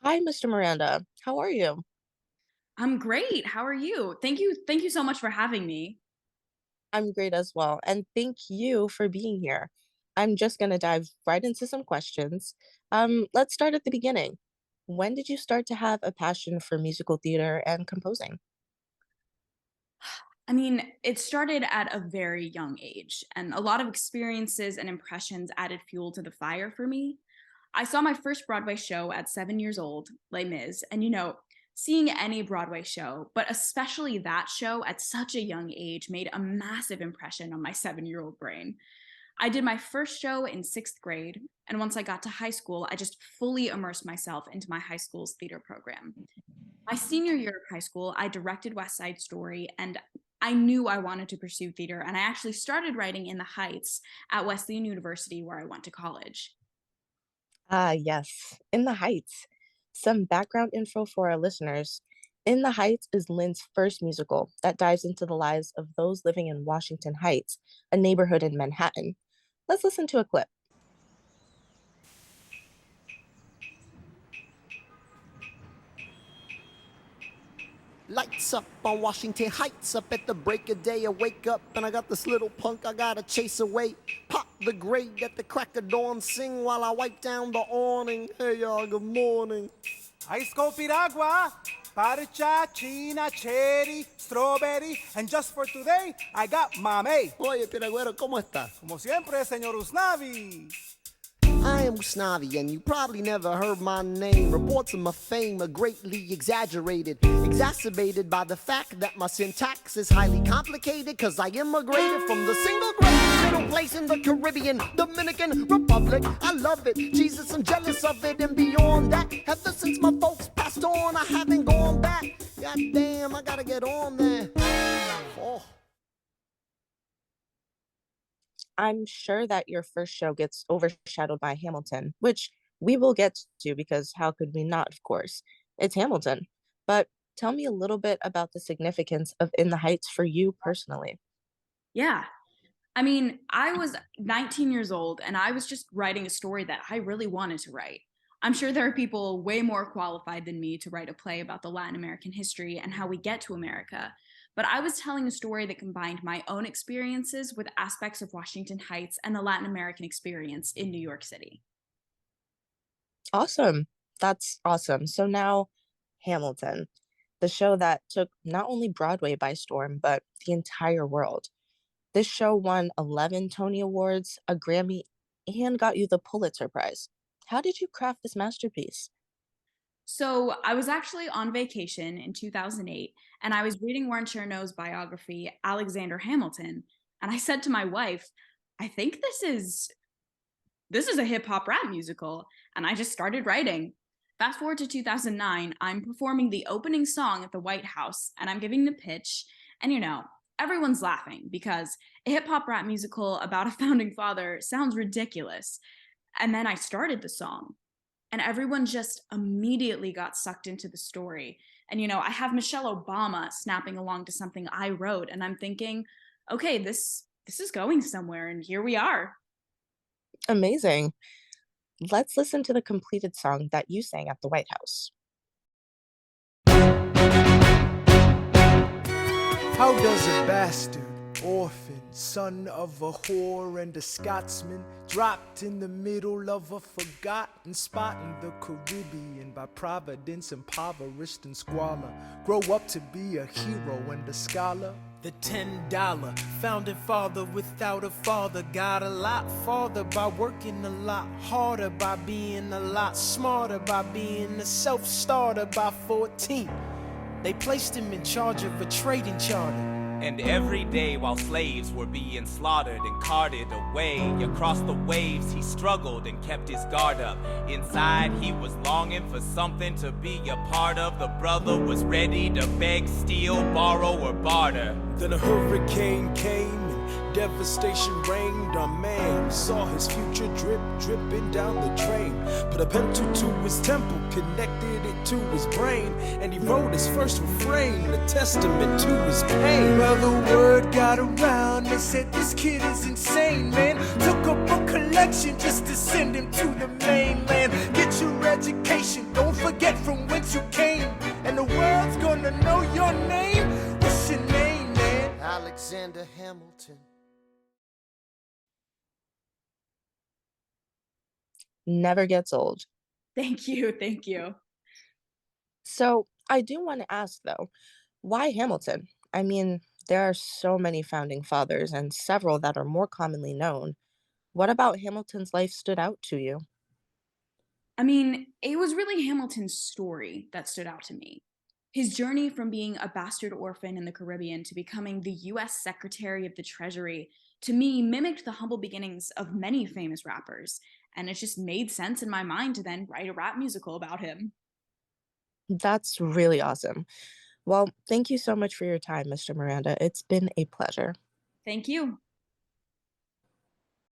Hi, Mr. Miranda. How are you? I'm great. How are you? Thank you so much for having me. I'm great as well, and thank you for being here. I'm just going to dive right into some questions. Let's start at the beginning. When did you start to have a passion for musical theater and composing? I mean, it started at a very young age, and a lot of experiences and impressions added fuel to the fire for me. I saw my first Broadway show at 7 years old, Les Mis, and seeing any Broadway show, but especially that show at such a young age, made a massive impression on my 7 year old brain. I did my first show in sixth grade, and once I got to high school, I just fully immersed myself into my high school's theater program. My senior year of high school, I directed West Side Story, and I knew I wanted to pursue theater, and I actually started writing in the Heights at Wesleyan University, where I went to college. Ah, yes, In the Heights. Some background info for our listeners. In the Heights is Lynn's first musical that dives into the lives of those living in Washington Heights, a neighborhood in Manhattan. Let's listen to a clip. Lights up on Washington Heights, up at the break of day. I wake up and I got this little punk I gotta chase away. Pop the grade at the crack of dawn, sing while I wipe down the awning. Hey y'all, good morning. Ice cold piragua, parcha, china, cherry, strawberry, and just for today, I got mamey. Oye, Piragüero, ¿cómo estás? Como siempre, señor Usnavi. I am Usnavi, and you probably never heard my name. Reports of my fame are greatly exaggerated, exacerbated by the fact that my syntax is highly complicated, cause I immigrated from the single greatest middle place in the Caribbean, Dominican Republic. I love it, Jesus, I'm jealous of it, and beyond that, ever since my folks passed on, I haven't gone back. God damn, I gotta get on there. Oh. I'm sure that your first show gets overshadowed by Hamilton, which we will get to because how could we not, of course? It's Hamilton. But tell me a little bit about the significance of In the Heights for you personally. Yeah. I mean, I was 19 years old and I was just writing a story that I really wanted to write. I'm sure there are people way more qualified than me to write a play about the Latin American history and how we get to America. But I was telling a story that combined my own experiences with aspects of Washington Heights and the Latin American experience in New York City. Awesome. That's awesome. So now, Hamilton, the show that took not only Broadway by storm, but the entire world. This show won 11 Tony Awards, a Grammy, and got you the Pulitzer Prize. How did you craft this masterpiece? So I was actually on vacation in 2008, and I was reading Warren Cherno's biography, Alexander Hamilton, and I said to my wife, "I think this is a hip hop rap musical," and I just started writing. Fast forward to 2009, I'm performing the opening song at the White House, and I'm giving the pitch, and everyone's laughing because a hip hop rap musical about a founding father sounds ridiculous. And then I started the song and everyone just immediately got sucked into the story. And I have Michelle Obama snapping along to something I wrote, and I'm thinking, okay, this is going somewhere, and here we are. Amazing. Let's listen to the completed song that you sang at the White House. How does a bastard, orphan, son of a whore and a Scotsman, dropped in the middle of a forgotten spot in the Caribbean by providence, impoverished and squalor, grow up to be a hero and a scholar? The $10 founding father without a father got a lot farther by working a lot harder, by being a lot smarter, by being a self-starter. By 14 they placed him in charge of a trading charter. And every day while slaves were being slaughtered and carted away across the waves, he struggled and kept his guard up. Inside he was longing for something to be a part of. The brother was ready to beg, steal, borrow, or barter. Then a hurricane came and devastation reigned. Our man saw his future dripping down the drain. Put a pencil to his temple, connected it to his brain, and he wrote his first refrain, a testament to his pain. Well, the word got around, they said this kid is insane, man. Took up a collection just to send him to the mainland. Get your education, don't forget Hamilton. Never gets old. Thank you. Thank you. So I do want to ask though, why Hamilton? I mean, there are so many founding fathers and several that are more commonly known. What about Hamilton's life stood out to you? I mean, it was really Hamilton's story that stood out to me. His journey from being a bastard orphan in the Caribbean to becoming the US Secretary of the Treasury, to me, mimicked the humble beginnings of many famous rappers. And it just made sense in my mind to then write a rap musical about him. That's really awesome. Well, thank you so much for your time, Mr. Miranda. It's been a pleasure. Thank you.